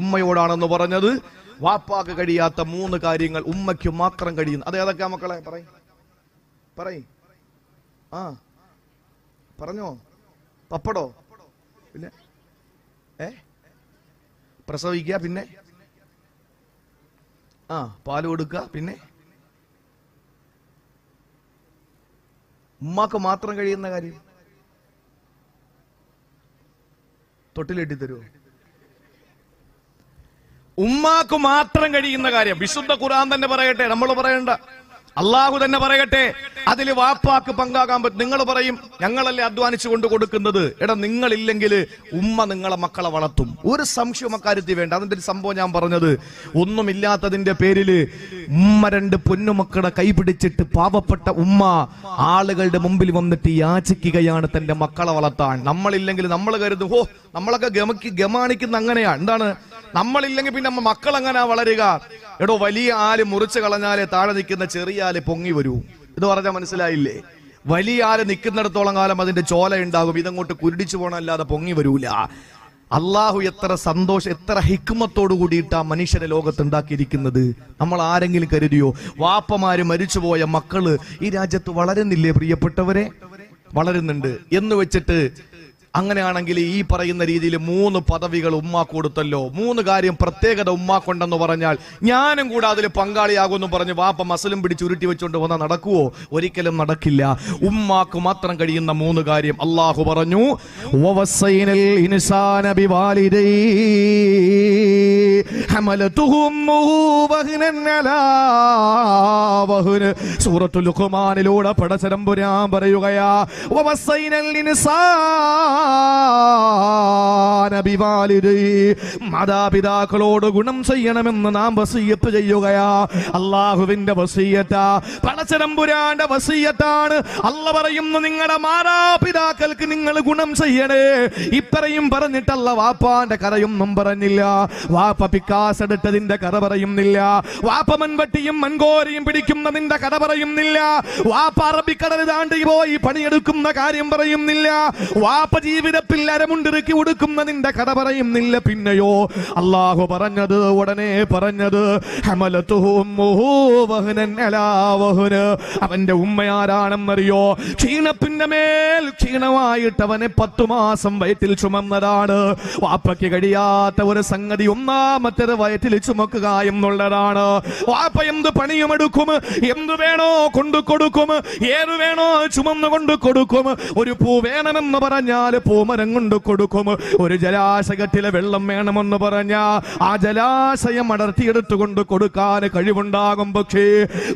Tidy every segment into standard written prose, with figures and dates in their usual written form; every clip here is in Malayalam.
ഉമ്മയോടാണെന്ന് പറഞ്ഞത്. വാപ്പാക്ക് കഴിയാത്ത 3 കാര്യങ്ങൾ ഉമ്മയ്ക്ക് മാത്രം കഴിയുന്നു. അതേതൊക്കെയാ മക്കളെ? പറയ്. പറഞ്ഞോ. പപ്പടോ? പിന്നെ പ്രസവിക്കുക, പിന്നെ പാല് കൊടുക്കുക, പിന്നെ ഉമ്മാക്ക് മാത്രം കഴിയുന്ന കാര്യം തൊട്ടിലെട്ടി തരുമോ? ഉമ്മാക്ക് മാത്രം കഴിയുന്ന കാര്യം വിശുദ്ധ ഖുർആൻ തന്നെ പറയട്ടെ, നമ്മൾ പറയണ്ട, അള്ളാഹു തന്നെ പറയട്ടെ, അതിൽ വാപ്പാക്ക് പങ്കാകാൻ പറ്റും. നിങ്ങൾ പറയും ഞങ്ങളല്ലേ അധ്വാനിച്ചു കൊണ്ട് കൊടുക്കുന്നത്. എടാ, നിങ്ങളില്ലെങ്കിൽ ഉമ്മ നിങ്ങളെ മക്കളെ വളർത്തും. ഒരു സംശയം അക്കാര്യത്തിൽ വേണ്ട. അതിന്റെ ഒരു സംഭവം ഞാൻ പറഞ്ഞത്, ഒന്നുമില്ലാത്തതിന്റെ പേരില് ഉമ്മ 2 പൊന്നുമക്കളെ കൈപിടിച്ചിട്ട് പാവപ്പെട്ട ഉമ്മ ആളുകളുടെ മുമ്പിൽ വന്നിട്ട് യാചിക്കുകയാണ് തന്റെ മക്കളെ വളർത്താൻ. നമ്മളില്ലെങ്കിൽ നമ്മൾ കരുതും, നമ്മളൊക്കെ ഗമാണിക്കുന്ന അങ്ങനെയാണ്. എന്താണ്? നമ്മളില്ലെങ്കിൽ പിന്നെ മക്കൾ എങ്ങനെയാ വളരുക? എടോ, വലിയ ആല് മുറിച്ചു കളഞ്ഞാലേ താഴെ നിൽക്കുന്ന ചെറിയ ആല് പൊങ്ങി വരൂ. ഇത് പറഞ്ഞാൽ മനസ്സിലായില്ലേ? വലിയ ആല് നിൽക്കുന്നിടത്തോളം കാലം അതിന്റെ ചോല ഉണ്ടാകും. ഇതങ്ങോട്ട് കുരുടിച്ചു പോകണല്ലാതെ പൊങ്ങി വരൂല. അള്ളാഹു എത്ര സന്തോഷം, എത്ര ഹിക്മത്തോടു കൂടിയിട്ടാ മനുഷ്യരെ ലോകത്തുണ്ടാക്കിയിരിക്കുന്നത്. നമ്മൾ ആരെങ്കിലും കരുതിയോ? വാപ്പമാര് മരിച്ചുപോയ മക്കള് ഈ രാജ്യത്ത് വളരുന്നില്ലേ? പ്രിയപ്പെട്ടവരെ, വളരുന്നുണ്ട് എന്ന് വെച്ചിട്ട് അങ്ങനെയാണെങ്കിൽ ഈ പറയുന്ന രീതിയിൽ 3 പദവികൾ ഉമ്മ കൊടുത്തല്ലോ. 3 കാര്യം പ്രത്യേകത ഉമ്മാക്കുണ്ടെന്ന് പറഞ്ഞാൽ ഞാനും കൂടെ അതിൽ പങ്കാളിയാകുമെന്ന് പറഞ്ഞ് വാപ്പ മസലും പിടിച്ച് ഉരുട്ടി വെച്ചുകൊണ്ട് വന്നാൽ നടക്കുവോ? ഒരിക്കലും നടക്കില്ല. ഉമ്മാക്ക് മാത്രം കഴിയുന്ന 3 കാര്യം അള്ളാഹു പറഞ്ഞു. സൂറത്തുൽ ലുഖ്മാനിലൂടെ പടച്ചതമ്പുരാൻ പറയുകയാ, മാതാപിതാക്കളോട് ഗുണം ചെയ്യണമെന്ന് നാം വസിയ്യത്ത് ചെയ്യുകയാ. അള്ളാഹുവിന്റെ വസിയ്യത്താ, പടച്ചതമ്പുരാന്റെ വസിയ്യത്താണ്. അല്ലാഹു പറയുന്നു, നിങ്ങളുടെ മാതാപിതാക്കൾക്ക് നിങ്ങൾ ഗുണം ചെയ്യണേ. ഇത്രയും പറഞ്ഞിട്ടല്ല വാപ്പാന്റെ കഥയൊന്നും പറഞ്ഞില്ല. വാപ്പ പിക്കാസ് എടുത്തതിന്റെ കഥ പറയുന്നില്ല. വാപ്പ മൺവട്ടിയും മൺകോരിയും പിടിക്കുന്നതിന്റെ കഥ പറയുന്നില്ല. വാപ്പ അറബിക്കടൽ താണ്ടി പോയി പണിയെടുക്കുന്ന കാര്യം പറയുന്നില്ല. വാപ്പ ജീവിതത്തിൽ അരമുണ്ടിറുക്കി കൊടുക്കുന്നതിന്റെ കഥ പറയുന്നില്ല. പിന്നെയോ അള്ളാഹു പറഞ്ഞത്, ഉടനെ പറഞ്ഞത്, അവന്റെ ഉമ്മയാരാണെന്നറിയോ? ക്ഷീണത്തിന്റെ മേൽ ക്ഷീണമായിട്ട് അവനെ 10 മാസം വയറ്റിൽ ചുമന്നതാണ്. വാപ്പയ്ക്ക് കഴിയാത്ത ഒരു സംഗതി ഒന്നാമത്തേത് വയറ്റിൽ ചുമക്കുക എന്നുള്ളതാണ്. വാപ്പ എന്ത് പണിയുമെടുക്കും, എന്ത് വേണോ കൊണ്ടു കൊടുക്കും, ഏത് വേണോ ചുമന്നു കൊണ്ട് കൊടുക്കും. ഒരു പൂ വേണമെന്ന് പറഞ്ഞാൽ പൂമരം കൊണ്ട് കൊടുക്കും. ഒരു ജലാശയത്തിലെ വെള്ളം വേണമെന്ന് പറഞ്ഞാ ആ ജലാശയം അടർത്തിയെടുത്തുകൊണ്ട് കൊടുക്കാൻ കഴിവുണ്ടാകും. പക്ഷേ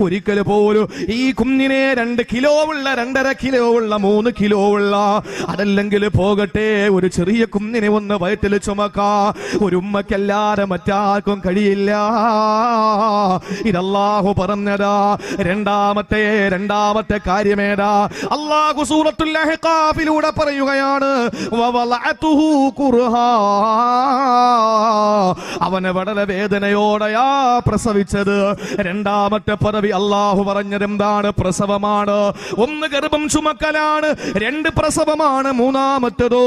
ഒരിക്കൽ പോലും ഈ കുഞ്ഞിനെ 2 കിലോ ഉള്ള, 2.5 കിലോ ഉള്ള, 3 കിലോ ഉള്ള, അതല്ലെങ്കിൽ പോകട്ടെ ഒരു ചെറിയ കുഞ്ഞിനെ ഒന്ന് വയറ്റിൽ ചുമക്കാ ഒരു ഉമ്മക്കല്ലാതെ മറ്റാർക്കും കഴിയില്ല. ഇതല്ലാഹു പറഞ്ഞതാ. രണ്ടാമത്തെ കാര്യമേതാ? അല്ലാഹു സൂറത്തുൽ അഹ്ഖാഫിലൂടെ പറയുകയാണ്, അവനെ വളരെ വേദനയോടെയാ പ്രസവിച്ചത്. 2ാമത്തെ പദവി അള്ളാഹു പറഞ്ഞത് എന്താണ്? പ്രസവമാണ്. 1 ഗർഭം ചുമക്കലാണ്, 2 പ്രസവമാണ്, 3ാമത്തേതോ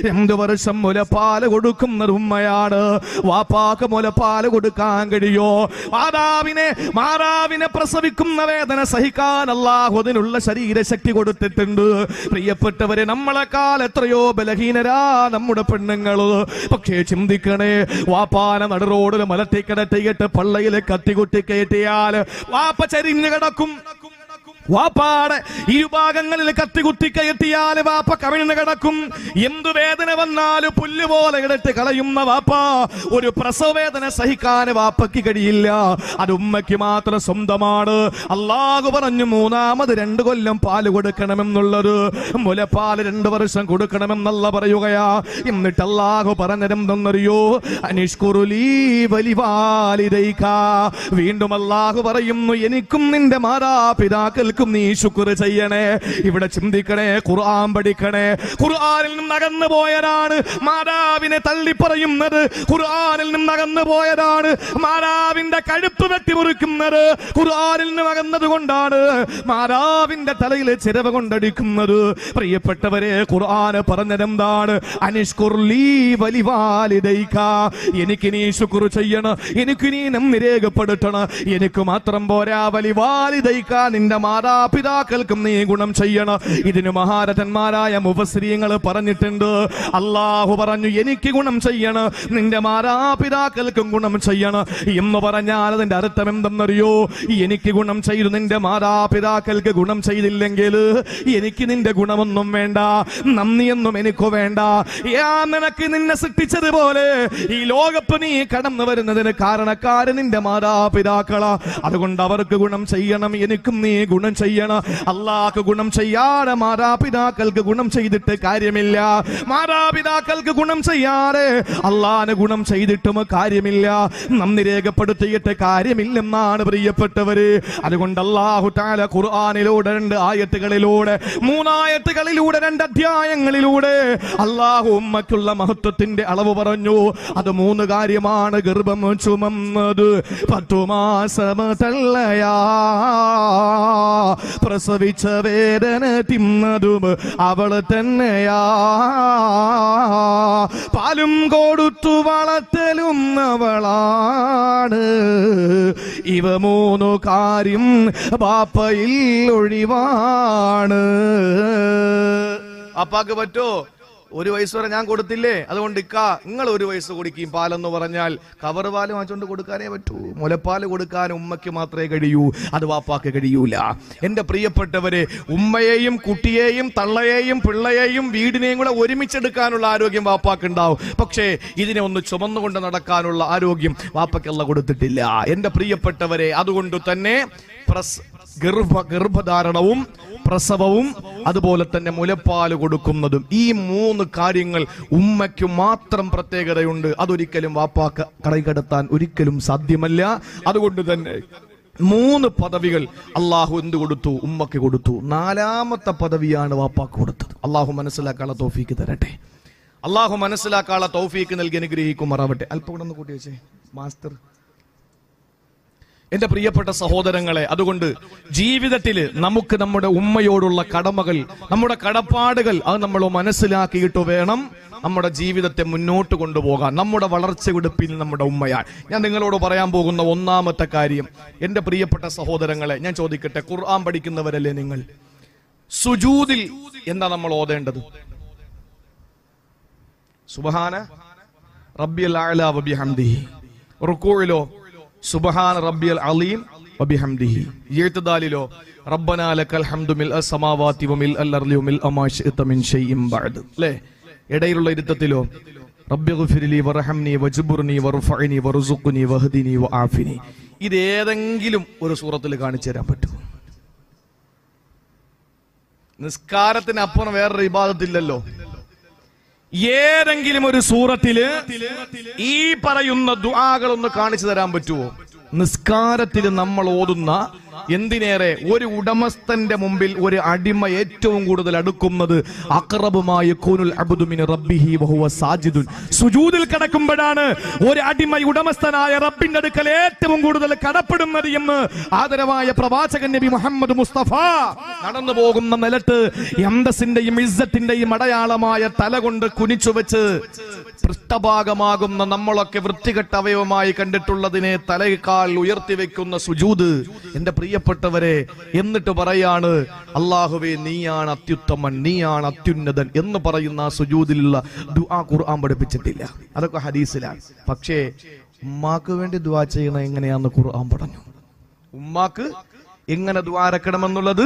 2 വർഷം മുലപ്പാല് കൊടുക്കുന്നത് ഉമ്മയാണ്. വാപ്പാക്ക് മുലപ്പാല് കൊടുക്കാൻ കഴിയോ? മാതാവിനെ പ്രസവിക്കുന്ന വേദന സഹിക്കാൻ അല്ലാഹു അതിനുള്ള ശരീരശക്തി കൊടുത്തിട്ടുണ്ട്. പ്രിയപ്പെട്ടവരെ, നമ്മളെക്കാൾ എത്രയോ ബലഹീനരാ നമ്മുടെ പെണ്ണുങ്ങള്. പക്ഷേ ചിന്തിക്കണേ, വാപ്പാന നടുറോഡിൽ മലത്തിക്കിടത്തിയിട്ട് പള്ളയിലെ കത്തികുട്ടി കയറ്റിയാൽ വാപ്പ ചരിഞ്ഞു കിടക്കും. വാപ്പാടെ ഇരുഭാഗങ്ങളിൽ കത്തികുത്തി കയറ്റിയാൽ വാപ്പ കവിഴ്ന്ന് കിടക്കും. എന്തു വേദന വന്നാലും പുല്ലുപോലെ ഇടത്ത് കളയുന്ന വാപ്പ ഒരു പ്രസവ വേദന സഹിക്കാൻ വാപ്പയ്ക്ക് കഴിയില്ല. അത് ഉമ്മയ്ക്ക് മാത്രം സ്വന്തമാണ്. അല്ലാഹു പറഞ്ഞു 3ാമത് 2 കൊല്ലം പാല് കൊടുക്കണമെന്നുള്ളത്. മുലപ്പാല് 2 വർഷം കൊടുക്കണമെന്നല്ല പറയുകയാ. എന്നിട്ട് അല്ലാഹു പറഞ്ഞതെന്തെന്നറിയോ? അനിഷ്കുറുലീ വലിവാലിദൈക. വീണ്ടും അല്ലാഹു പറയുന്നു, എനിക്കും നിന്റെ മാതാപിതാക്കൾക്ക് പിതാക്കൾക്കും നീ ശുക്ർ ചെയ്യണേ. ഇവിടെ ചിന്തിക്കണേ, ഖുർആൻ പഠിക്കണേ. ഖുർആനിൽ നിന്ന് അകന്നു പോയതാണ് മാതാവിനെ തള്ളിപ്പറയുന്നത്. ഖുർആനിൽ നിന്ന് അകന്നു പോയതാണ് മാതാവിന്റെ കഴുപ്പ് വെട്ടിമുറിക്കുന്നത്. ഖുർആനിൽ നിന്ന് അകന്നത് കൊണ്ടാണ് മാതാവിന്റെ തലയിൽ ചിരവ കൊണ്ടടിക്കുന്നത്. പ്രിയപ്പെട്ടവരെ, ഖുർആൻ പറഞ്ഞതെന്താണ്? അനിഷ്കുർലീ വലിവാലിദൈക, എനിക്ക് നീ ശുക്ർ ചെയ്യണം, എനിക്ക് നീ നന്ദി രേഖപ്പെടുത്തണം. എനിക്ക് മാത്രം പോരാ, വലിവാലിദൈക, നിന്റെ മാതാപിതാക്കൾക്കും നീ ഗുണം ചെയ്യണം. ഇതിന് മഹാരഥന്മാരായ മുഫസ്സിരീങ്ങൾ പറഞ്ഞിട്ടുണ്ട്. അല്ലാഹു പറഞ്ഞു എനിക്ക് ഗുണം ചെയ്യണം, നിന്റെ മാതാപിതാക്കൾക്കും ഗുണം ചെയ്യണം എന്ന് പറഞ്ഞാൽ അതിന്റെ അർത്ഥം എന്തെന്നറിയോ? എനിക്ക് ഗുണം ചെയ്തു, നിന്റെ മാതാപിതാക്കൾക്ക് ഗുണം ചെയ്തില്ലെങ്കിൽ എനിക്ക് നിന്റെ ഗുണമൊന്നും വേണ്ട, നന്ദിയൊന്നും എനിക്ക് വേണ്ട. നിനക്ക് നിന്നെ സൃഷ്ടിച്ചതുപോലെ ഈ ലോകത്ത് നീ കടന്നു വരുന്നതിന് കാരണക്കാരൻ നിന്റെ മാതാപിതാക്കളാ. അതുകൊണ്ട് അവർക്ക് ഗുണം ചെയ്യണം, എനിക്കും നീ ഗുണം ചെയ്യണം. അള്ളാഹ്ക്ക് ഗുണം ചെയ്യാതെ മാതാപിതാക്കൾക്ക് ഗുണം ചെയ്തിട്ട് കാര്യമില്ല. മാതാപിതാക്കൾക്ക് ഗുണം ചെയ്യാതെ അള്ളാഹിന് ഗുണം ചെയ്തിട്ടും കാര്യമില്ല, നന്ദി രേഖപ്പെടുത്തിയിട്ട് കാര്യമില്ലെന്നാണ് പ്രിയപ്പെട്ടവര്. അതുകൊണ്ട് അല്ലാഹു തആല ഖുർആനിലൂടെ 2 ആയത്തുകളിലൂടെ 3 ആയത്തുകളിലൂടെ 2 അധ്യായങ്ങളിലൂടെ അല്ലാഹു ഉമ്മക്കുള്ള മഹത്വത്തിന്റെ അളവ് പറഞ്ഞു. അത് 3 കാര്യമാണ്. ഗർഭം ചുമന്നത് 10 മാസം തള്ളയാ, പ്രസവിച്ച വേദന തിന്നതും അവള് തന്നെയാ, പാലും കൊടുത്തു വളർത്തലും അവളാണ്. ഇവ 3 കാര്യം ബാപ്പയിൽ ഒഴിവാണ്. അപ്പാക്ക് പറ്റോ? 1 വയസ്സ് വരെ ഞാൻ കൊടുത്തില്ലേ, അതുകൊണ്ട് നിങ്ങൾ 1 വയസ്സ് കൊടുക്കും പാലെന്ന് പറഞ്ഞാൽ കവർ പാല് വാങ്ങിച്ചുകൊണ്ട് കൊടുക്കാനേ പറ്റൂ. മുലപ്പാല് കൊടുക്കാൻ ഉമ്മയ്ക്ക് മാത്രമേ കഴിയൂ, അത് വാപ്പാക്ക് കഴിയൂല. എന്റെ പ്രിയപ്പെട്ടവരെ, ഉമ്മയെയും കുട്ടിയെയും തള്ളയെയും പിള്ളയെയും വീടിനെയും കൂടെ ഒരുമിച്ചെടുക്കാനുള്ള ആരോഗ്യം വാപ്പാക്ക് ഉണ്ടാവും. പക്ഷേ ഇതിനെ ഒന്ന് ചുമന്നുകൊണ്ട് നടക്കാനുള്ള ആരോഗ്യം വാപ്പയ്ക്കല്ല കൊടുത്തിട്ടില്ല. എന്റെ പ്രിയപ്പെട്ടവരെ, അതുകൊണ്ട് തന്നെ ഗർഭധാരണവും പ്രസവവും അതുപോലെ തന്നെ മുലപ്പാല് കൊടുക്കുന്നതും, ഈ 3 കാര്യങ്ങൾ ഉമ്മയ്ക്ക് മാത്രം പ്രത്യേകതയുണ്ട്. അതൊരിക്കലും വാപ്പാക്ക് കടയിക്കടത്താൻ ഒരിക്കലും സാധ്യമല്ല. അതുകൊണ്ട് തന്നെ 3 പദവികൾ അള്ളാഹു എന്ത് കൊടുത്തു? ഉമ്മയ്ക്ക് കൊടുത്തു. 4ാമത്തെ പദവിയാണ് വാപ്പാക്ക് കൊടുത്തത്. അള്ളാഹു മനസ്സിലാക്കാനുള്ള തൗഫീക്ക് തരട്ടെ. അള്ളാഹു മനസ്സിലാക്കാനുള്ള തൗഫീക്ക് നൽകി അനുഗ്രഹിക്കുമാറാവട്ടെ. അല്പം കൂടെ ഒന്ന് കൂട്ടി വെച്ചേ മാസ്റ്റർ. എന്റെ പ്രിയപ്പെട്ട സഹോദരങ്ങളെ, അതുകൊണ്ട് ജീവിതത്തിൽ നമുക്ക് നമ്മുടെ ഉമ്മയോടുള്ള കടമകൾ, നമ്മുടെ കടപ്പാടുകൾ, അത് നമ്മൾ മനസ്സിലാക്കിയിട്ട് വേണം നമ്മുടെ ജീവിതത്തെ മുന്നോട്ട് കൊണ്ടുപോകാൻ. നമ്മുടെ വളർച്ചയുടെ പിന്നിൽ നമ്മുടെ ഉമ്മയാണ്. ഞാൻ നിങ്ങളോട് പറയാൻ പോകുന്ന 1ാമത്തെ കാര്യം, എന്റെ പ്രിയപ്പെട്ട സഹോദരങ്ങളെ, ഞാൻ ചോദിക്കട്ടെ, ഖുർആൻ പഠിക്കുന്നവരല്ലേ നിങ്ങൾ? സുജൂദിൽ എന്താ നമ്മൾ ഓതേണ്ടത്? സുബ്ഹാന റബ്ബിയൽ അഅ്ലാ വബിഹംദിഹി. റുകൂഇലോ സുബ്ഹാന റബ്ബിയൽ അലീം വബിഹംദിഹി. ഇഅ്തിദാലിലോ റബ്ബനാ ലക്കൽ ഹംദു മിൽഅ സമാവാതി വമിൽഅൽ അർളി വമിൽഅ മാ ശിഅത മിൻ ഷൈഇൻ ബഅദ്. അല്ലേ? ഇടയിലുള്ള ഇരുത്തത്തിലോ റബ്ബിഗ്ഫിർലി വർഹംനി വജ്ബുർനി വർഫഅനി വർസുഖ്നി വഹ്ദിനി വആഫിനി. ഇത് ഏതെങ്കിലും ഒരു സൂറത്തിൽ കാണിച്ചു തരാൻ പറ്റുമോ? നിസ്കാരത്തിന് അപ്പുറം വേറൊരു ഇബാദത്തില്ലല്ലോ. ഏതെങ്കിലും ഒരു സൂറത്തില് ഈ പറയുന്ന ദുആകൾ ഒന്ന് കാണിച്ചു തരാൻ പറ്റുമോ? നിസ്കാരത്തിൽ നമ്മൾ ഓതുന്ന, എന്തിനേറെ ഒരു ഉടമസ്ഥന്റെ മുമ്പിൽ ഒരു അടിമ ഏറ്റവും കൂടുതൽ അടുക്കുന്നത് അഖറബുമായ യകൂനുൽ അബ്ദു മിൻ റബ്ബിഹി വഹുവ സാജിദുൻ. സുജൂദിൽ കിടക്കുമ്പോഴാണ് ഒരു അടിമ ഉടമസ്ഥനായ റബ്ബിന്റെ അടുക്കൽ ഏറ്റവും കൂടുതൽ കടപ്പെടുന്നത് എന്ന് ആദരവായ പ്രവാചകൻ നബി മുഹമ്മദ് മുസ്തഫ നടന്നു പോകുന്ന നിലത്ത് അന്തസ്സിന്റെയും ഇസ്സത്തിന്റെയും അടയാളമായ തല കൊണ്ട് കുനിച്ചു വെച്ച് പൃഷ്ഠഭാഗമാകുന്ന നമ്മളൊക്കെ വൃത്തികെട്ട അവയവമായി കണ്ടിട്ടുള്ളതിനെ തലയേക്കാൾ ഉയർത്തിവെക്കുന്ന സുജൂദ്. എന്റെ പ്രിയപ്പെട്ടവരെ, എന്നിട്ട് പറയാണ്, അല്ലാഹുവേ നീയാണ് അത്യുത്തമൻ, നീയാണ് അത്യുന്നതൻ എന്ന് പറയുന്ന ആ സുജൂദിലുള്ള ദുആ ഖുർആൻ പഠിപ്പിച്ചിട്ടില്ല. അതൊക്കെ ഹദീസിലാണ്. പക്ഷേ ഉമ്മാക്ക് വേണ്ടി ദുആ ചെയ്യണം എങ്ങനെയാന്ന് ഖുർആൻ പറഞ്ഞു. ഉമ്മാക്ക് എങ്ങനെ ദ്വാരക്കണമെന്നുള്ളത്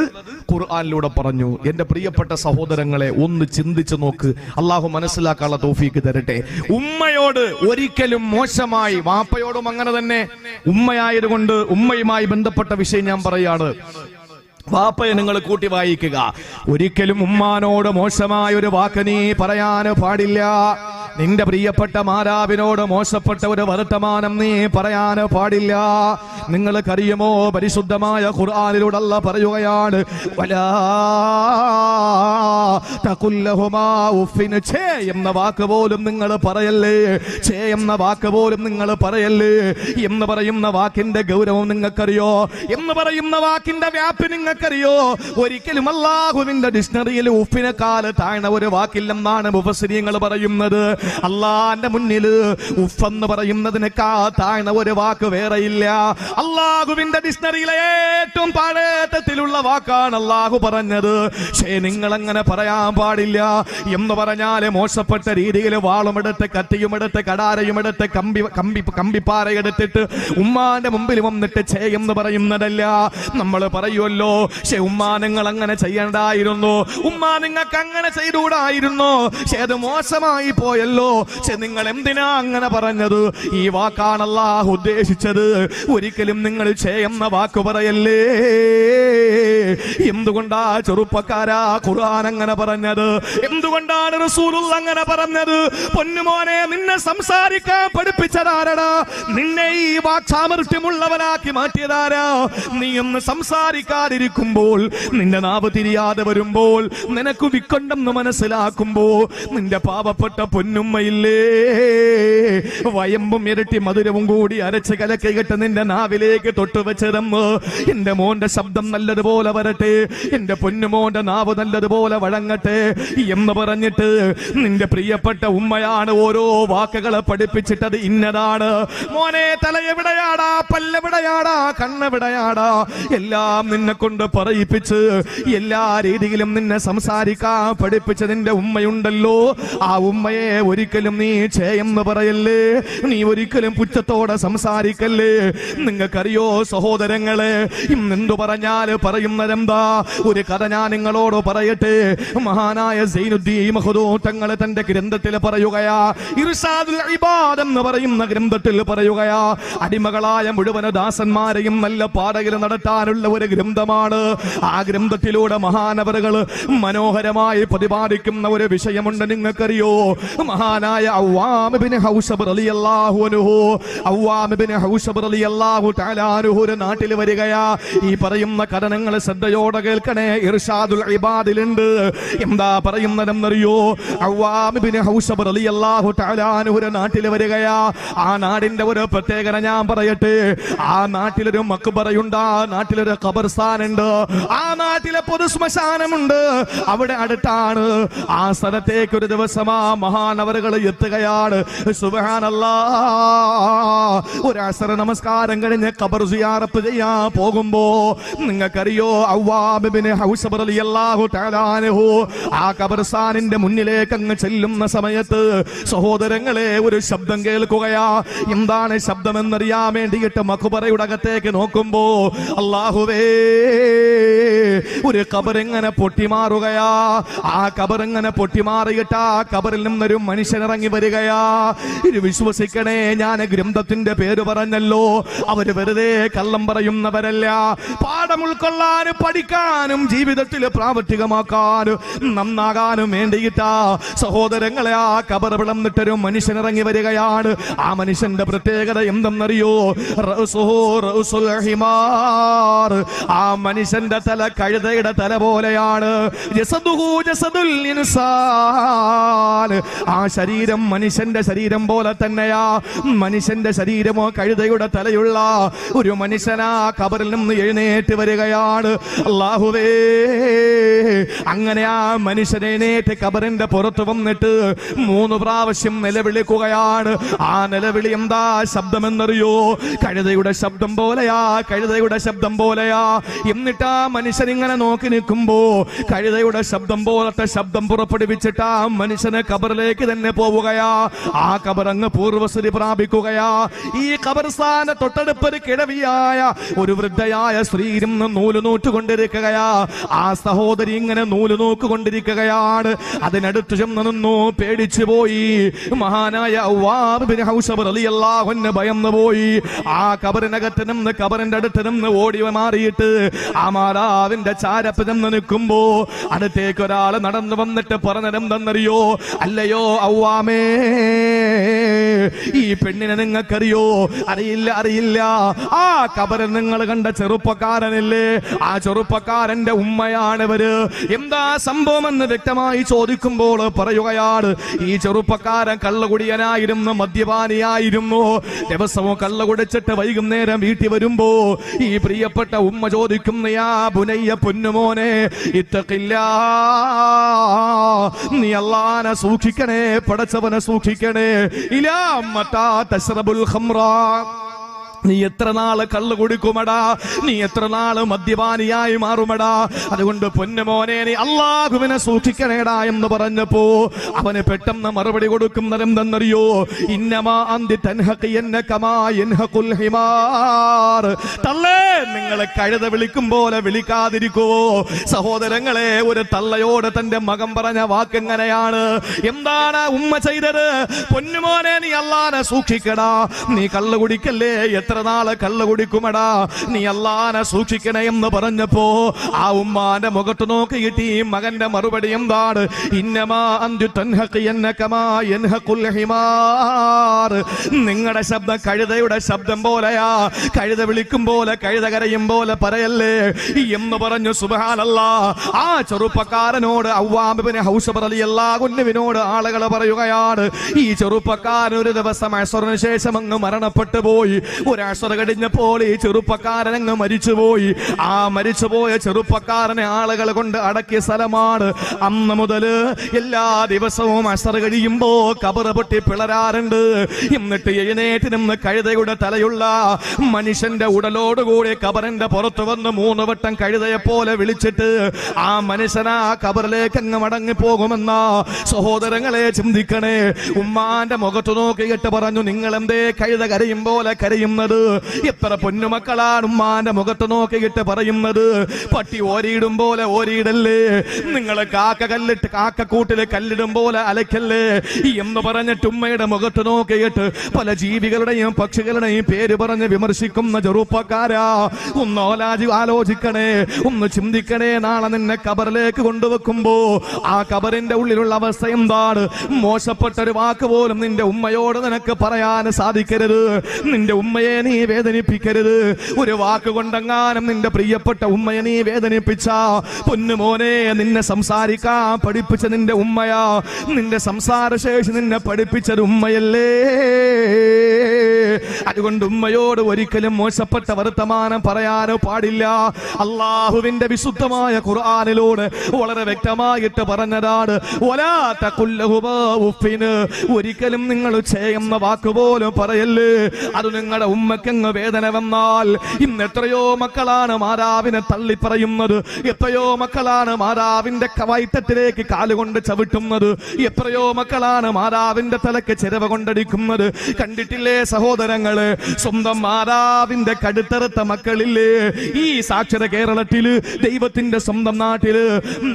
ഖുർആനിലൂടെ പറഞ്ഞു. എന്റെ പ്രിയപ്പെട്ട സഹോദരങ്ങളെ, ഒന്ന് ചിന്തിച്ചു നോക്ക്. അള്ളാഹു മനസ്സിലാക്കാനുള്ള തൗഫീക്ക് തരട്ടെ. ഉമ്മയോട് ഒരിക്കലും മോശമായി, വാപ്പയോടും അങ്ങനെ തന്നെ. ഉമ്മയായതുകൊണ്ട് ഉമ്മയുമായി ബന്ധപ്പെട്ട വിഷയം ഞാൻ പറയാണ്. വാപ്പയെ നിങ്ങൾ കൂട്ടി വായിക്കുക. ഒരിക്കലും ഉമ്മാനോട് മോശമായ ഒരു വാക്ക് നീ പറയാൻ പാടില്ല. നിന്റെ പ്രിയപ്പെട്ട മാതാവിനോട് മോശപ്പെട്ട ഒരു വർത്തമാനം നീ പറയാൻ പാടില്ല. നിങ്ങൾക്കറിയുമോ, പരിശുദ്ധമായ ഖുർആനിലൂടെ അല്ലാഹ് പറയുകയാണ്, വലാ തഖുല്ലഹുമാ ഉഫിൻ, ഛേ എന്ന വാക്ക് പോലും നിങ്ങൾ പറയല്ലേ, ഛേ എന്ന വാക്ക് പോലും നിങ്ങൾ പറയല്ലേ എന്ന് പറയുന്ന വാക്കിന്റെ ഗൗരവം നിങ്ങൾക്കറിയോ? എന്ന് പറയുന്ന വാക്കിന്റെ വ്യാപ്തി നിങ്ങൾക്കറിയോ? ഒരിക്കലും അല്ലാഹുവിന്റെ ഡിക്ഷണറിയിൽ ഉഫിനെക്കാൾ താഴ്ന്ന ഒരു വാക്കില്ലെന്നാണ് മുഫസ്സിരീങ്ങൾ പറയുന്നത്. അള്ളാന്റെ മുന്നിൽ ഉഫ് എന്ന് പറയുന്നതിനേക്കാൾ താഴ്ന്ന ഒരു വാക്ക് വേറെയില്ല. അള്ളാഹുവിന്റെ ഡിക്ഷണറിയിലെ ഏറ്റവും പാഠത്തിലുള്ള വാക്കാണ് അള്ളാഹു പറഞ്ഞത്. പക്ഷേ നിങ്ങൾ അങ്ങനെ പറയാൻ പാടില്ല. എന്ന് പറഞ്ഞാല് മോശപ്പെട്ട രീതിയിൽ വാളുമെടുത്ത് കത്തിയുമെടുത്ത് കടാരയുമെടുത്ത് കമ്പിപ്പാറയെടുത്തിട്ട് ഉമ്മാന്റെ മുമ്പിൽ വന്നിട്ട് ഛേ എന്ന് പറയുന്നതല്ല. നമ്മൾ പറയുമല്ലോ, പക്ഷെ ഉമ്മാ നിങ്ങൾ അങ്ങനെ ചെയ്യണ്ടായിരുന്നു, ഉമ്മാ നിങ്ങൾക്ക് അങ്ങനെ ചെയ്തുകൂടായിരുന്നു, പക്ഷെ അത് മോശമായി പോയല്ലോ, പക്ഷെ നിങ്ങൾ എന്തിനാ അങ്ങനെ പറഞ്ഞത്? ഈ വാക്കാണ് അല്ലാഹു ഉദ്ദേശിച്ചത്. ഒരിക്കലും നിങ്ങൾ ഛേ എന്ന വാക്ക് പറയല്ലേ. എന്തുകൊണ്ടാ ചെറുപ്പക്കാരാ ഖുർആൻ അങ്ങനെ പറഞ്ഞത്? എന്തുകൊണ്ടാണ് റസൂലുള്ളാഹി അങ്ങനെ പറഞ്ഞത്? പൊന്നുമോനെ, നിന്നെ സംസാരിക്കാൻ പഠിപ്പിച്ചതാരടാ? നിന്നെ ഈ വാക്സാമർത്ഥ്യമുള്ളവനാക്കി മാറ്റിയതാരാ? നീ ഒന്ന് സംസാരിക്കാതിരിക്കുമ്പോൾ, നിന്റെ നാവ് തിരിയാതെ വരുമ്പോൾ, നിനക്ക് വിക്കൊണ്ടെന്ന് മനസ്സിലാക്കുമ്പോ, നിന്റെ പാവപ്പെട്ട പൊന്നുമ്മയില്ലേ, വയമ്പും ഇരട്ടി മധുരവും കൂടി അരച്ച് കലക്കിയിട്ട് നിന്റെ നാവിലേക്ക് തൊട്ടുവെച്ചിരുന്ന്, എന്റെ മോന്റെ ശബ്ദം നല്ലതുപോലെ വരട്ടെ, എന്റെ പൊന്നുമോന്റെ നാവ് നല്ലതുപോലെ വഴങ്ങട്ടെ എന്ന് പറഞ്ഞിട്ട് നിന്റെ പ്രിയപ്പെട്ട ഉമ്മയാണ് ഓരോ വാക്കുകളെ പഠിപ്പിച്ചിട്ടത് ഇന്നതാണ്. മോനെ, തല എവിടെയാടാ, പല്ലെവിടെയാടാ, കണ്ണെവിടെയാടാ, എല്ലാം നിന്നെ കൊണ്ട് പറയിപ്പിച്ച് എല്ലാ രീതിയിലും നിന്നെ സംസാരിക്കാൻ പഠിപ്പിച്ച നിന്റെ ഉമ്മയുണ്ടല്ലോ, ആ ഉമ്മയെ ഒരിക്കലും നീ ഛേ എന്ന് പറയല്ലേ, നീ ഒരിക്കലും പുച്ഛത്തോടെ സംസാരിക്കല്ലേ. നിങ്ങൾക്കറിയോ സഹോദരങ്ങളെ, ഇന്നെന്തു പറഞ്ഞാല് പറയുന്നതെന്താ? ഒരു കഥ ഞാൻ നിങ്ങളോട് പറയട്ടെ. മഹാനായ സൈനുദ്ദീൻ മഖ്ദൂം തങ്ങൾ തന്റെ ഗ്രന്ഥത്തിൽ പറയുകയാ, ഇർശാദുൽ ഇബാദ് എന്ന് പറയുന്ന ഗ്രന്ഥത്തിൽ പറയുകയാ, അടിമകളായ മുഴുവൻ ദാസന്മാരെയും നല്ല പാതയിൽ നടത്താനുള്ള ഒരു ഗ്രന്ഥമാണ്. ആ ഗ്രന്ഥത്തിലൂടെ മഹാനവറുകൾ മനോഹരമായി പ്രതിപാദിക്കുന്ന ഒരു വിഷയമുണ്ട്. നിങ്ങൾക്കറിയോ, മഹാനായ അവ്വാം ഇബ്നു ഹൗശബ് റളിയല്ലാഹു അൻഹു, അവ്വാം ഇബ്നു ഹൗശബ് റളിയല്ലാഹു തആല അൻഹു ഒരു നാട്ടിൽ വരികയാ. ഈ പറയുന്ന കഥ നിങ്ങൾ ശ്രദ്ധയോടെ കേൾക്കണേ. ഇർശാദുൽ ഇബാദിലുണ്ട്. എന്താ പറയുന്നതെന്നറിയോ? അവ്വാം ഇബ്നു ഹൗശബ് റളിയല്ലാഹു തആല അൻഹു ഒരു നാട്ടിൽ വരികയാ. ആ നാടിന്റെ ഒരു പ്രത്യേകത ഞാൻ പറയട്ടെ. ആ നാട്ടിലൊരു മക്ബറയുണ്ട്, ആ നാട്ടിലൊരു ഖബർസ്ഥാനുണ്ട്, ആ നാട്ടിലെ പൊതു ശ്മശാനമുണ്ട്. അവിടെ അടുത്താണ്. ആ സ്ഥലത്തേക്ക് ഒരു ദിവസം ആ മഹാനവറുകൾ എത്തുകയാണ്. സുബ്ഹാനല്ലാഹ്, ഒരു അസ്ർ നമസ്കാരം കഴിഞ്ഞ് ഖബർ സിയാറത്ത് ചെയ്യാൻ പോകുമ്പോ നിങ്ങൾക്കറിയോ, അവ്വാം ഇബ്നു ഹൗശബ് റളിയല്ലാഹു തആല അൻഹു ആ ഖബർസ്ഥാനിന്റെ മുന്നിലേക്ക് അങ്ങ് ചെല്ലുന്ന സമയത്ത് സഹോദരങ്ങളെ ഒരു ശബ്ദം കേൾക്കുകയാ. എന്താണ് ശബ്ദം എന്നറിയാൻ വേണ്ടിയിട്ട് മഖ്ബറയുടെ അകത്തേക്ക് നോക്കുമ്പോ, അല്ലാഹുവേ, ഒരു ഖബർ ഇങ്ങനെ പൊട്ടിമാറുകയാ. ആ ഖബർ ഇങ്ങനെ പൊട്ടിമാറിയിട്ട് ആ ഖബറിൽ നിന്നൊരു മനുഷ്യൻ ഇറങ്ങി വരികയാ. ഇത് വിശ്വസിക്കണേ, ഞാൻ ഗ്രന്ഥത്തിന്റെ പേര് പറഞ്ഞല്ലോ, അവര് വെറുതെ കള്ളം പറയുന്നവരല്ല. പാഠം ഉൾക്കൊള്ളാനും പഠിക്കാനും ജീവിതത്തിൽ പ്രാവർത്തികമാക്കാനും നന്നാകാനും വേണ്ടിയിട്ടാ സഹോദരങ്ങളെ ആ ഖബർ വിളന്നിട്ടൊരു മനുഷ്യൻ ഇറങ്ങി വരികയാണ്. ആ മനുഷ്യന്റെ പ്രത്യേകത എന്തെന്നറിയോ? ആ മനുഷ്യന്റെ തല കഴുതയുടെ തല പോലെയാണ്. ആ ശരീരം മനുഷ്യന്റെ ശരീരം പോലെ തന്നെയാ. മനുഷ്യന്റെ ശരീരമോ കഴുതയുടെ തലയുള്ള ഒരു മനുഷ്യനാ ഖബറിൽ നിന്ന് എഴുന്നേറ്റ് വരികയാണ്. അല്ലാഹുവേ, അങ്ങനെ ആ മനുഷ്യൻ എഴുന്നേറ്റ് ഖബറിന്റെ പുറത്ത് വന്നിട്ട് 3 പ്രാവശ്യം നിലവിളിക്കുകയാണ്. ആ നിലവിളി എന്താ ശബ്ദമെന്നറിയോ? കഴുതയുടെ ശബ്ദം പോലെയാ, കഴുതയുടെ ശബ്ദം പോലെയാ. എന്നിട്ട് ആ മനുഷ്യൻ ഇങ്ങനെ നോക്കി നിൽക്കുമ്പോ കഴുതയുടെ ശബ്ദം പോലത്തെ ശബ്ദം പുറപ്പെടുവിച്ചിട്ട് ആ മനുഷ്യന് ഖബറിലേക്ക് തന്നെ പോവുകയാ. ആ ഖബറങ്ങ് പൂർവസ്ഥിതി പ്രാപിക്കുകയാ. ഈ ഖബർസ്ഥാന തൊട്ടടുപ്പൊരു കിഴവിയായ ഒരു വൃദ്ധയായ സ്ത്രീ ഇരുന്ന് നൂല് നൂറ്റുകൊണ്ടിരിക്കുകയാ. ആ സഹോദരി ഇങ്ങനെ നൂല് നോക്കുകൊണ്ടിരിക്കുകയാണ്. അതിനടുത്ത് ചെന്ന് നിന്നു, പേടിച്ചു പോയി. മഹാനായ അവ്വാം ഇബ്നു ഹൗശബ് റളിയല്ലാഹു അൻഹു ഭയന്നു പോയി. ആ ഖബറിനകത്ത് നിന്ന്, ഖബറിന്റെ അടുത്ത് നിന്ന് ഓടി മാറിയിട്ട് ആ മാതാവിന്റെ ചാരപ്പ് നിന്ന് നിൽക്കുമ്പോ അടുത്തേക്ക് ഒരാൾ നടന്നു വന്നിട്ട് പറഞ്ഞതെന്തെന്നറിയോ? അല്ലയോ ഔവാമേ, ഈ പെണ്ണിനെ നിങ്ങൾക്കറിയോ? അറിയില്ല. ആ കബറിൽ നിങ്ങൾ കണ്ട ചെറുപ്പക്കാരനല്ലേ, ആ ചെറുപ്പക്കാരന്റെ ഉമ്മയാണിവര്. എന്താ സംഭവമെന്ന് വ്യക്തമായി ചോദിക്കുമ്പോൾ പറയുകയാണ്, ഈ ചെറുപ്പക്കാരൻ കള്ളുകുടിയനായിരുന്നു, മദ്യപാനിയായിരുന്നു. ദിവസവും കള്ളു കുടിച്ചിട്ട് വൈകുന്നേരം വീട്ടിൽ വരുമ്പോ ഈ പ്രിയപ്പെട്ട ഉമ്മ ചോദിക്കുന്ന, യാ ബുനയ്യ, പൊന്നുമോനെ, ഇത്തഖില്ലാ, നീ അല്ലാഹനെ സൂക്ഷിക്കണേ, പടച്ചവനെ സൂക്ഷിക്കണേ. ഇലാ മതാ തശ്റബുൽ ഖംറ, നീ എത്ര നാള് കള്ളു കുടിക്കുമടാ, നീ എത്ര നാള് മദ്യപാനിയായി മാറുമടാ. അതുകൊണ്ട് പൊന്നുമോനെ, നീ അല്ലാഹുവിനെ സൂക്ഷിക്കണേടാ എന്ന് പറഞ്ഞപ്പോ അവന് പെട്ടെന്ന് മറുപടി കൊടുക്കുന്നത് എന്തെന്നറിയോ? ഇന്നമാ അന്തി തൻഹഖിയന്നകമാ യൻഹഖുൽ ഹിമാർ. തള്ളേ, നിങ്ങളെ കഴുത വിളിക്കും പോലെ വിളിക്കാതിരിക്കുവോ? സഹോദരങ്ങളെ, ഒരു തള്ളയോട് തന്റെ മകൻ പറഞ്ഞ വാക്കെങ്ങനെയാണ്? എന്താണ് ഉമ്മ ചെയ്തത്? പൊന്നുമോനെ, നീ അല്ലാഹനെ സൂക്ഷിക്കടാ, നീ കള്ളു കുടിക്കല്ലേ, എത്ര നാള് കള്ളു കുടിക്കുമടാ, നീ അല്ലാഹനെ സൂക്ഷിക്കണേ എന്ന് പറഞ്ഞപ്പോ ആ ഉമ്മാന്റെ മുഖത്ത് നോക്കിയിട്ട് ഈ മകന്റെ മറുപടി എന്താണ്? ഇന്നമാ അന്തു തൻഹഖിയന്നകമാ യൻഹഖുൽ ഹിമാർ. നിങ്ങളുടെ ശബ്ദം കഴുതയുടെ ശബ്ദം പോലെയാ, കഴുത വിളിക്കും പോലെ, കഴുത കരയും പോലെ പറയല്ലേ എന്ന് പറഞ്ഞു. സുബ്ഹാനല്ലാഹ്. ആ ചെറുപ്പക്കാരനോട് അവ്വാബ് ഇബ്നു ഹൗശബ് റളിയല്ലാഹു അൻഹുവിനോട് ആളുകൾ പറയുകയാണ്, ഈ ചെറുപ്പക്കാരൻ ഒരു ദിവസം അസ്റിന് ശേഷം അങ്ങ് മരണപ്പെട്ടു പോയി. ഒരാഴ്ച കഴിഞ്ഞപ്പോൾ ഈ ചെറുപ്പക്കാരൻ അങ്ങ് മരിച്ചുപോയി. ആ മരിച്ചുപോയ ചെറുപ്പക്കാരനെ ആളുകൾ കൊണ്ട് അടക്കിയ സ്ഥലമാണ്. അന്ന് മുതല് എല്ലാ ദിവസവും അസർ കഴിയുമ്പോ കബർ പൊട്ടി പിളരാറുണ്ട്. എന്നിട്ട് എഴുന്നേറ്റ് നിന്ന് കഴുതയുടെ തലയുള്ള മനുഷ്യന്റെ ഉടലോടുകൂടി കബറിന്റെ പുറത്തു വന്ന് 3 വട്ടം കഴുതയെ പോലെ വിളിച്ചിട്ട് ആ മനുഷ്യനാ കബറിലേക്ക് അങ്ങ് മടങ്ങി പോകുമെന്ന സഹോദരങ്ങളെ ചിന്തിക്കണേ. ഉമ്മാന്റെ മുഖത്ത് നോക്കിയിട്ട് പറഞ്ഞു, നിങ്ങൾ എന്തേ കഴുത കരയും പോലെ കരയുന്നത്? എത്ര പൊന്നുമക്കളാണ് ഉമ്മാന്റെ മുഖത്ത് നോക്കിയിട്ട് പറയുന്നത്, പട്ടി ഓരിയിടും പോലെ ഓരിയിടല്ലേ, നിങ്ങള് കാക്കക്കൂട്ടില് കല്ലിടും പോലെ അലക്കല്ലേ എന്ന് പറഞ്ഞിട്ട് ഉമ്മയുടെ മുഖത്ത് നോക്കിയിട്ട് പല ജീവികളുടെയും പക്ഷികളുടെയും പേര് പറഞ്ഞ് വിമർശിക്കുന്ന ചെറുപ്പക്കാരാ, ഒന്ന് ആലോചിക്കണേ, ഒന്ന് ചിന്തിക്കണേ. നാളെ നിന്നെ കബറിലേക്ക് കൊണ്ടുവെക്കുമ്പോ ആ കബറിന്റെ ഉള്ളിലുള്ള അവസ്ഥ എന്താണ്? മോശപ്പെട്ട ഒരു വാക്ക് പോലും നിന്റെ ഉമ്മയോട് നിനക്ക് പറയാൻ സാധിക്കരുത്. നിന്റെ ഉമ്മയെ നീ വേദനിപ്പിക്കരുത്. ഒരു വാക്ക് കൊണ്ടെങ്ങാനും നിന്റെ പ്രിയപ്പെട്ട ഉമ്മയെ നീ വേദനിപ്പിച്ച, പൊന്നുമോനെ, നിന്നെ സംസാരിക്കാൻ പഠിപ്പിച്ച നിന്റെ ഉമ്മയാ, നിന്റെ സംസാരശേഷി നിന്നെ പഠിപ്പിച്ചത് ഉമ്മയല്ലേ. അതുകൊണ്ട് ഉമ്മയോട് ഒരിക്കലും മോശപ്പെട്ട വർത്തമാനം പറയാനോ പാടില്ല. അള്ളാഹുവിന്റെ വിശുദ്ധമായ ഖുർആനിലൂടെ വളരെ വ്യക്തമായിട്ട് പറഞ്ഞതാണ്, വലാ തഖുൽ ലഹുമാ ഉഫ്ഫിൻ, ഒരിക്കലും നിങ്ങൾ ചെയ്യുന്ന വാക്കുപോലും പറയല്ലേ. അത് നിങ്ങളുടെ ഉമ്മക്കങ്ങ് വേദന വന്നാൽ, ഇന്ന് എത്രയോ മക്കളാണ് മാതാവിനെ തള്ളി പറയുന്നത്, എത്രയോ മക്കളാണ് മാതാവിന്റെ വയറ്റത്തിലേക്ക് കാലുകൊണ്ട് ചവിട്ടുന്നത്, എത്രയോ മക്കളാണ് മാതാവിന്റെ തലക്ക് ചിരവ കൊണ്ടടിക്കുന്നത്. കണ്ടിട്ടില്ലേ സഹോദരങ്ങള്? സ്വന്തം മാതാവിന്റെ കടുത്തറുത്ത മക്കളില്ലേ ഈ സാക്ഷര കേരളത്തില്, ദൈവത്തിന്റെ സ്വന്തം നാട്ടില്?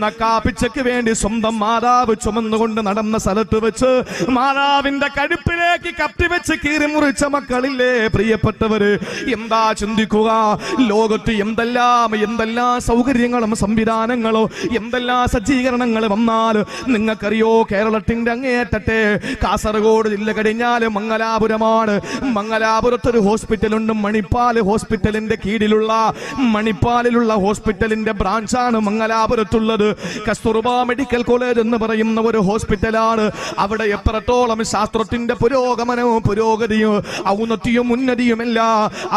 നക്കാപ്പിച്ചക്ക് വേണ്ടി സ്വന്തം മാതാവ് ചുമന്നുകൊണ്ട് നടന്ന സ്ഥലത്ത് വെച്ച് മാതാവിന്റെ കടുപ്പിലേക്ക് കത്തിവെച്ച് കീറി മുറിച്ച മക്കളില്ലേ പ്രിയപ്പെട്ടവര്? എന്താ ചിന്തിക്കുക? ലോകത്ത് എന്തെല്ലാം സൗകര്യങ്ങളും സംവിധാനങ്ങളോ എന്തെല്ലാം സജ്ജീകരണങ്ങൾ വന്നാൽ നിങ്ങൾക്കറിയോ? കേരളത്തിന്റെ അങ്ങേയറ്റത്തെ കാസർഗോഡ് ജില്ല കഴിഞ്ഞാൽ മംഗലാപുരമാണ്. മംഗലാപുരത്തൊരു ഹോസ്പിറ്റലുണ്ട്, മണിപ്പാൽ ഹോസ്പിറ്റലിന്റെ കീഴിലുള്ള, മണിപ്പാലിലുള്ള ഹോസ്പിറ്റലിന്റെ ബ്രാഞ്ചാണ് മംഗലാപുരത്തുള്ളത്. കസ്തൂർബ മെഡിക്കൽ കോളേജ് എന്ന് പറയുന്ന ഒരു ഹോസ്പിറ്റലാണ്. അവിടെ എത്രത്തോളം ശാസ്ത്രത്തിന്റെ പുരോഗമനവും പുരോഗതിയും ഔന്നത്യവും ഉന്നതിയുമല്ല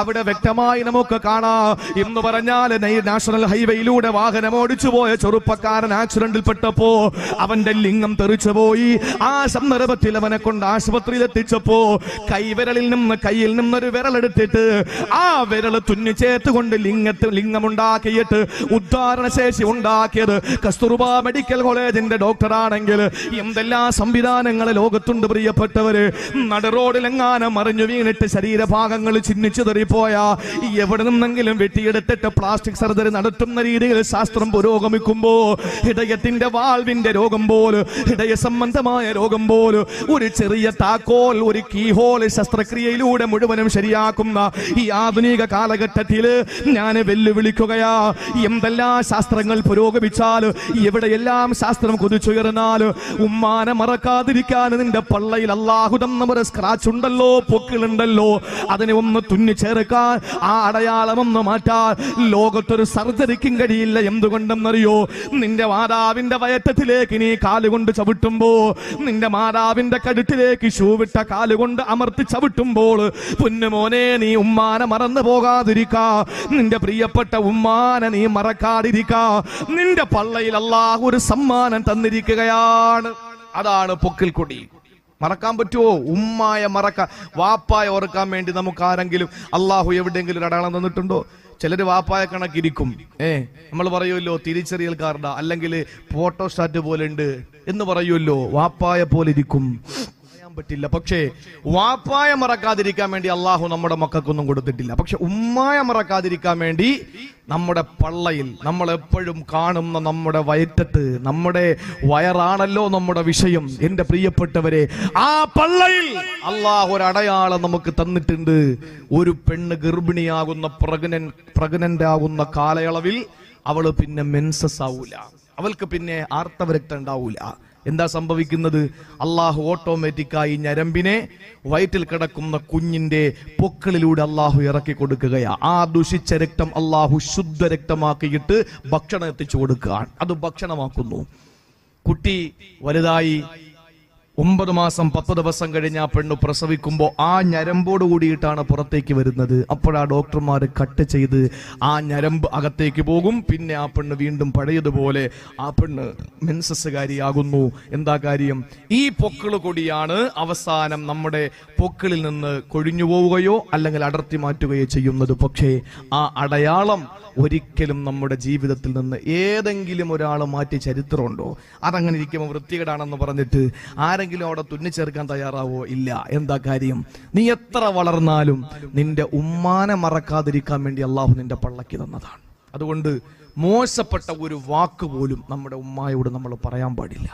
അവിടെ വ്യക്തമായി നമുക്ക് കാണാം. എന്ന് പറഞ്ഞാൽ നാഷണൽ ഹൈവേയിലൂടെ വാഹനം ഓടിച്ചു പോയ ചെറുപ്പക്കാരൻ ആക്സിഡന്റിൽ പെട്ടപ്പോ അവന്റെ ലിംഗം തെറിച്ചു പോയി. ആ സന്ദർഭത്തിൽ അവനെ കൊണ്ട് ആശുപത്രിയിൽ എത്തിച്ചപ്പോ കയ്യിൽ നിന്നൊരു വിരലെടുത്തിട്ട് ആ വിരൽ തുന്നിച്ചേർത്തുകൊണ്ട് ലിംഗമുണ്ടാക്കിയിട്ട് ഉദ്ധാരണശേഷി ഉണ്ടാക്കിയത് കസ്തൂർബ മെഡിക്കൽ കോളേജിന്റെ ഡോക്ടറാണെങ്കിൽ എന്തെല്ലാം സംവിധാനങ്ങൾ ലോകത്തുണ്ട് പ്രിയപ്പെട്ടവര്. നടുറോഡിലെങ്ങാനും മറിഞ്ഞു വീണിട്ട് ശരീരഭാഗങ്ങൾ ചിഹ്നിച്ചു തെറിപ്പോയാ എവിടെ നിന്നെങ്കിലും വെട്ടിയെടുത്തിട്ട് പ്ലാസ്റ്റിക് സർജറി നടത്തുന്ന രീതിയിൽ ശാസ്ത്രം പുരോഗമിക്കുമ്പോ ഹൃദയത്തിന്റെ വാൾവിന്റെ രോഗം പോലും, ഹൃദയ സംബന്ധമായ രോഗം പോലും ഒരു ചെറിയ താക്കോൽ, ഒരു കീഹോൾ ശസ്ത്രക്രിയയിൽ നസബിലൂടെ മുഴുവനും ശരിയാക്കുന്ന ഈ ആധുനിക കാലഘട്ടത്തില് ഞാൻ വെല്ലുവിളിക്കുകയാ. എന്തെല്ലാം ശാസ്ത്രങ്ങൾ പുരോഗമിച്ചാൽ, എവിടെയെല്ലാം ശാസ്ത്രം കുതിച്ചുയർന്നാൽ, ഉമ്മാനെ മറക്കാതിരിക്കാൻ നിന്റെ പള്ളയിൽ അല്ലാഹു തന്ന ഒരു സ്ക്രാച്ച് ഉണ്ടല്ലോ, പൊക്കിളുണ്ടല്ലോ, അതിനെ ഒന്ന് തുന്നിച്ചേർക്കാൻ, ആ അടയാളം ഒന്ന് മാറ്റാൻ ലോകത്തൊരു സർജറിക്കും കഴിയില്ല. എന്തുകൊണ്ടെന്നറിയോ? നിന്റെ മാതാവിന്റെ വയറ്റത്തിലേക്ക് നീ കാലുകൊണ്ട് ചവിട്ടുമ്പോ, നിന്റെ മാതാവിന്റെ കഴുത്തിലേക്ക് ഷൂ വിട്ട കാലുകൊണ്ട് അമർത്തി ചവിട്ടുമ്പോൾ, പൊന്നുമോനെ നീ ഉമ്മാനെ മറന്നു പോകാതിരിക്കാ, നിന്റെ പ്രിയപ്പെട്ട ഉമ്മാനെ നീ മറക്കാതിരിക്കാ. നിന്റെ പള്ളയിൽ അല്ലാഹു ഒരു സമ്മാനം തന്നിരിക്കുകയാണ്. അതാണ് പൊക്കിൽ കൊടി. മറക്കാൻ പറ്റുമോ? ഉമ്മായ മറക്കാൻ, വാപ്പായ ഓർക്കാൻ വേണ്ടി നമുക്ക് ആരെങ്കിലും അല്ലാഹു എവിടെയെങ്കിലും ഒരു അടയാളം തന്നിട്ടുണ്ടോ? ചിലര് വാപ്പായ കണക്കിരിക്കും. നമ്മൾ പറയുമല്ലോ തിരിച്ചറിയൽ കാർഡാ, അല്ലെങ്കിൽ ഫോട്ടോസ്റ്റാറ്റ് പോലെ ഉണ്ട് എന്ന് പറയുമല്ലോ. വാപ്പായ പോലെ ഇരിക്കും, പറ്റില്ല. പക്ഷേ വാപ്പായ മറക്കാതിരിക്കാൻ വേണ്ടി അള്ളാഹു നമ്മുടെ മക്കൾക്കൊന്നും കൊടുത്തിട്ടില്ല. പക്ഷെ ഉമ്മായ മറക്കാതിരിക്കാൻ വേണ്ടി നമ്മുടെ പള്ളയിൽ, നമ്മൾ എപ്പോഴും കാണുന്ന നമ്മുടെ വയറ്റത്ത്, നമ്മുടെ വയറാണല്ലോ നമ്മുടെ വിഷയം. എന്റെ പ്രിയപ്പെട്ടവരെ, ആ പള്ളയിൽ അള്ളാഹു ഒരു അടയാളം നമുക്ക് തന്നിട്ടുണ്ട്. ഒരു പെണ്ണ് ഗർഭിണിയാകുന്ന പ്രഗ്നന്റ് ആകുന്ന കാലയളവിൽ അവള് പിന്നെ മെൻസസ് ആവൂല, അവൾക്ക് പിന്നെ ആർത്തവരക്തം ഉണ്ടാവൂല. എന്താ സംഭവിക്കുന്നത്? അള്ളാഹു ഓട്ടോമാറ്റിക്കായി ഞരമ്പിനെ വയറ്റിൽ കിടക്കുന്ന കുഞ്ഞിന്റെ പൊക്കളിലൂടെ അള്ളാഹു ഇറക്കി കൊടുക്കുകയാ. ആ ദുഷിച്ച രക്തം അള്ളാഹു ശുദ്ധ രക്തമാക്കിയിട്ട് ഭക്ഷണം എത്തിച്ചു കൊടുക്കുകയാണ്. അത് ഭക്ഷണമാക്കുന്നു. കുട്ടി വലുതായി 9 മാസം 10 ദിവസം കഴിഞ്ഞ് ആ പെണ്ണ് പ്രസവിക്കുമ്പോൾ ആ ഞരമ്പോട് കൂടിയിട്ടാണ് പുറത്തേക്ക് വരുന്നത്. അപ്പോഴാ ഡോക്ടർമാർ കട്ട് ചെയ്ത് ആ ഞരമ്പ് അകത്തേക്ക് പോകും. പിന്നെ ആ പെണ്ണ് വീണ്ടും പഴയതുപോലെ ആ പെണ്ണ് മെൻസസ്സുകാരിയാകുന്നു. എന്താ കാര്യം? ഈ പൊക്കിള് കൊടിയാണ് അവസാനം നമ്മുടെ പൊക്കിളിൽ നിന്ന് കൊഴിഞ്ഞു പോവുകയോ അല്ലെങ്കിൽ അടർത്തി മാറ്റുകയോ ചെയ്യുന്നത്. പക്ഷേ ആ അടയാളം ഒരിക്കലും നമ്മുടെ ജീവിതത്തിൽ നിന്ന് ഏതെങ്കിലും ഒരാൾ മാറ്റി ചരിത്രമുണ്ടോ? അതങ്ങനെ ഇരിക്കുമ്പോൾ വൃത്തികേടാണെന്ന് പറഞ്ഞിട്ട് ആരെങ്കിലും അവിടെ തുന്നിച്ചേർക്കാൻ തയ്യാറാവോ? ഇല്ല. എന്താ കാര്യം? നീ എത്ര വളർന്നാലും നിന്റെ ഉമ്മാനെ മറക്കാതിരിക്കാൻ വേണ്ടി അള്ളാഹു നിന്റെ പള്ളക്ക് തന്നതാണ്. അതുകൊണ്ട് മോശപ്പെട്ട ഒരു വാക്ക് പോലും നമ്മുടെ ഉമ്മായോട് നമ്മൾ പറയാൻ പാടില്ല,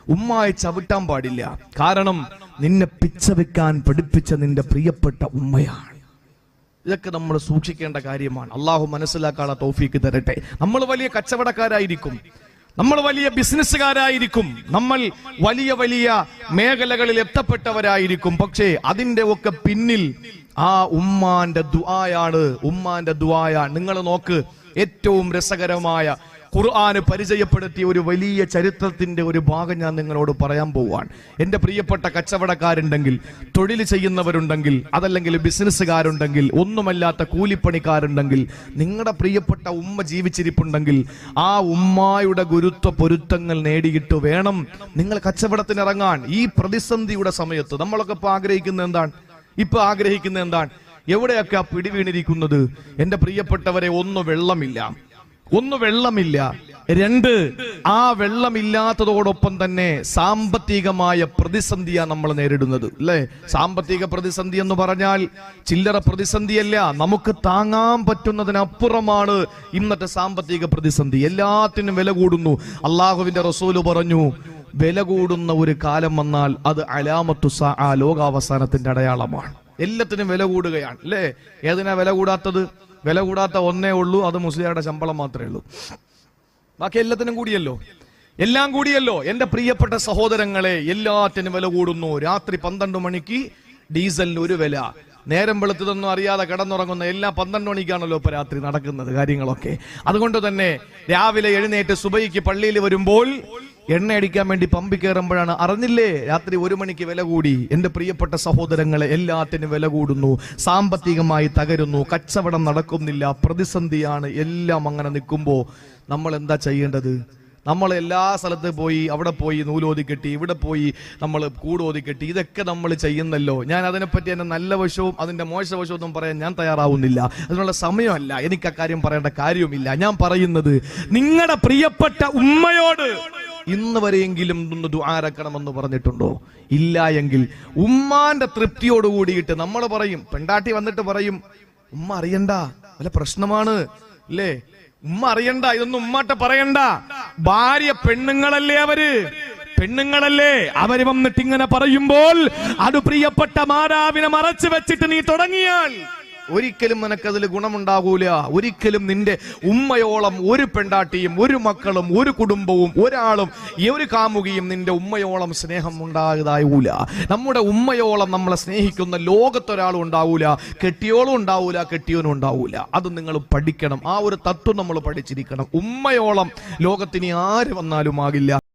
ഉമ്മായി ചവിട്ടാൻ പാടില്ല. കാരണം നിന്നെ പിച്ച വെക്കാൻ പഠിപ്പിച്ച നിന്റെ പ്രിയപ്പെട്ട ഉമ്മയാണ്. ഇതൊക്കെ നമ്മൾ സൂക്ഷിക്കേണ്ട കാര്യമാണ്. അള്ളാഹു മനസ്സിലാക്കാനുള്ള തൗഫീക്ക് തരട്ടെ. നമ്മൾ വലിയ കച്ചവടക്കാരായിരിക്കും, നമ്മൾ വലിയ ബിസിനസ്സുകാരായിരിക്കും, നമ്മൾ വലിയ വലിയ മേഖലകളിൽ എത്തപ്പെട്ടവരായിരിക്കും. പക്ഷേ അതിന്റെ ഒക്കെ പിന്നിൽ ആ ഉമ്മാന്റെ ദുആയാണ്, ഉമ്മാന്റെ ദുആയാണ്. നിങ്ങൾ നോക്ക്, ഏറ്റവും രസകരമായ ഖുർആന് പരിചയപ്പെടുത്തിയ ഒരു വലിയ ചരിത്രത്തിന്റെ ഒരു ഭാഗം ഞാൻ നിങ്ങളോട് പറയാൻ പോവാണ്. എന്റെ പ്രിയപ്പെട്ട കച്ചവടക്കാരുണ്ടെങ്കിൽ, തൊഴിൽ ചെയ്യുന്നവരുണ്ടെങ്കിൽ, അതല്ലെങ്കിൽ ബിസിനസ്സുകാരുണ്ടെങ്കിൽ, ഒന്നുമല്ലാത്ത കൂലിപ്പണിക്കാരുണ്ടെങ്കിൽ, നിങ്ങളുടെ പ്രിയപ്പെട്ട ഉമ്മ ജീവിച്ചിരിപ്പുണ്ടെങ്കിൽ ആ ഉമ്മായുടെ ഗുരുത്വ പൊരുത്തങ്ങൾ നേടിയിട്ട് വേണം നിങ്ങൾ കച്ചവടത്തിന് ഇറങ്ങാൻ. ഈ പ്രതിസന്ധിയുടെ സമയത്ത് നമ്മളൊക്കെ ഇപ്പൊ ആഗ്രഹിക്കുന്നത് എന്താണ്? എവിടെയൊക്കെ ആ പിടി വീണിരിക്കുന്നത്? എന്റെ പ്രിയപ്പെട്ടവരെ, ഒന്ന് വെള്ളമില്ല, 2 ആ വെള്ളമില്ലാത്തതോടൊപ്പം തന്നെ സാമ്പത്തികമായ പ്രതിസന്ധിയാണ് നമ്മൾ നേരിടുന്നത്, അല്ലെ? സാമ്പത്തിക പ്രതിസന്ധി എന്ന് പറഞ്ഞാൽ ചില്ലറ പ്രതിസന്ധിയല്ല, നമുക്ക് താങ്ങാൻ പറ്റുന്നതിനപ്പുറമാണ് ഇന്നത്തെ സാമ്പത്തിക പ്രതിസന്ധി. എല്ലാത്തിനും വില കൂടുന്നു. അള്ളാഹുവിന്റെ റസൂല് പറഞ്ഞു, വില കൂടുന്ന ഒരു കാലം വന്നാൽ അത് അലാമത്തു സഅ, ലോകാവസാനത്തിന്റെ അടയാളമാണ്. എല്ലാത്തിനും വില കൂടുകയാണ്, അല്ലേ? ഏതിനാ വില കൂടാത്തത്? വില കൂടാത്ത ഒന്നേ ഉള്ളൂ, അത് മുസ്ലിയാരുടെ ശമ്പളം മാത്രമേ ഉള്ളൂ. ബാക്കി എല്ലാത്തിനും കൂടിയല്ലോ, എല്ലാം കൂടിയല്ലോ. എന്റെ പ്രിയപ്പെട്ട സഹോദരങ്ങളെ, എല്ലാത്തിനും വില കൂടുന്നു. രാത്രി 12 മണിക്ക് ഡീസലിന് ഒരു വില. നേരം വെളുത്തതൊന്നും അറിയാതെ കിടന്നുറങ്ങുന്ന എല്ലാ 12 മണിക്കാണല്ലോ ഇപ്പൊ രാത്രി നടക്കുന്നത് കാര്യങ്ങളൊക്കെ. അതുകൊണ്ട് തന്നെ രാവിലെ എഴുന്നേറ്റ് സുബഹിക്ക് പള്ളിയിൽ വരുമ്പോൾ എണ്ണ അടിക്കാൻ വേണ്ടി പമ്പി കയറുമ്പോഴാണ് അറിഞ്ഞില്ലേ രാത്രി 1 മണിക്ക് വില കൂടി. എന്റെ പ്രിയപ്പെട്ട സഹോദരങ്ങളെ, എല്ലാത്തിനും വില കൂടുന്നു, സാമ്പത്തികമായി തകരുന്നു, കച്ചവടം നടക്കുന്നില്ല, പ്രതിസന്ധിയാണ്. എല്ലാം അങ്ങനെ നിൽക്കുമ്പോൾ നമ്മൾ എന്താ ചെയ്യേണ്ടത്? നമ്മൾ എല്ലാ സ്ഥലത്ത് പോയി, അവിടെ പോയി നൂലോതി കെട്ടി, ഇവിടെ പോയി നമ്മൾ കൂടോതി കെട്ടി, ഇതൊക്കെ നമ്മൾ ചെയ്യുന്നല്ലോ. ഞാൻ അതിനെപ്പറ്റി എന്നെ നല്ല വശവും അതിന്റെ മോശവശവും ഒന്നും പറയാൻ ഞാൻ തയ്യാറാവുന്നില്ല, അതിനുള്ള സമയമല്ല, എനിക്ക് അക്കാര്യം പറയേണ്ട കാര്യവുമില്ല. ഞാൻ പറയുന്നത്, നിങ്ങളുടെ പ്രിയപ്പെട്ട ഉമ്മയോട് ഇന്ന് വരെയെങ്കിലും ഒന്ന് ദുആരക്കണമെന്ന് പറഞ്ഞിട്ടുണ്ടോ? ഇല്ല എങ്കിൽ ഉമ്മാന്റെ തൃപ്തിയോട് കൂടിയിട്ട് നമ്മൾ പറയും. പെണ്ടാട്ടി വന്നിട്ട് പറയും, ഉമ്മ അറിയണ്ട, വല്ല പ്രശ്നമാണ്, അല്ലേ? ഉമ്മ അറിയണ്ട, ഇതൊന്നും ഉമ്മാட்ட പറയണ്ട. ഭാര്യ പെണ്ണുങ്ങളല്ലേ അവര്, പെണ്ണുങ്ങളല്ലേ അവര് വന്നിട്ട് ഇങ്ങനെ പറയുമ്പോൾ അത് പ്രിയപ്പെട്ട മാതാവിനെ മറച്ചു വെച്ചിട്ട് നീ തുടങ്ങിയാൽ ഒരിക്കലും നിനക്കതിൽ ഗുണമുണ്ടാകൂല. ഒരിക്കലും നിന്റെ ഉമ്മയോളം ഒരു പെണ്ടാട്ടിയും ഒരു മക്കളും ഒരു കുടുംബവും ഒരാളും ഒരു കാമുകിയും നിന്റെ ഉമ്മയോളം സ്നേഹം ഉണ്ടായതായൂല. നമ്മുടെ ഉമ്മയോളം നമ്മളെ സ്നേഹിക്കുന്ന ലോകത്തൊരാളും ഉണ്ടാവൂല. കെട്ടിയോളും ഉണ്ടാവൂല, കെട്ടിയോനും ഉണ്ടാവൂല. അത് നിങ്ങൾ പഠിക്കണം. ആ ഒരു തത്വം നമ്മൾ പഠിച്ചിരിക്കണം. ഉമ്മയോളം ലോകത്തിന് ആര് വന്നാലും ആകില്ല.